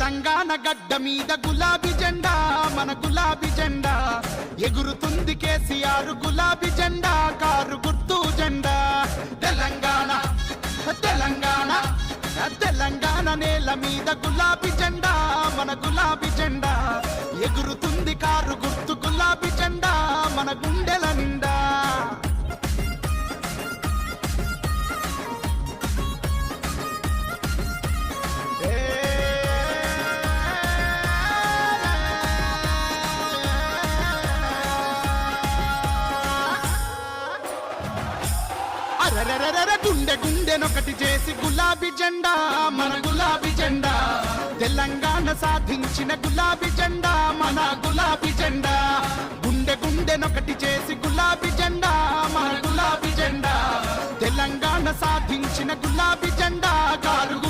తెలంగాణ గడ్డ మీద గులాబీ జెండా మన గులాబీ జెండా ఎగురుతుంది కేసీఆర్ గులాబీ జెండా కారు గుర్తు జెండా తెలంగాణ తెలంగాణ తెలంగాణ నేల మీద గులాబీ జెండా మన గులాబీ జెండా ఎగురుతుంది కారు గుర్తు గులాబీ జెండా మన గుండెల నిండా గుండె గుండెనొకటి చేసి గులాబీ జెండా మన గులాబీ జెండా తెలంగాణ సాధించిన గులాబీ జెండా మన గులాబీ జెండా గుండె గుండెనొకటి చేసి గులాబీ జెండా మన గులాబీ జెండా తెలంగాణ సాధించిన గులాబీ జెండా కారు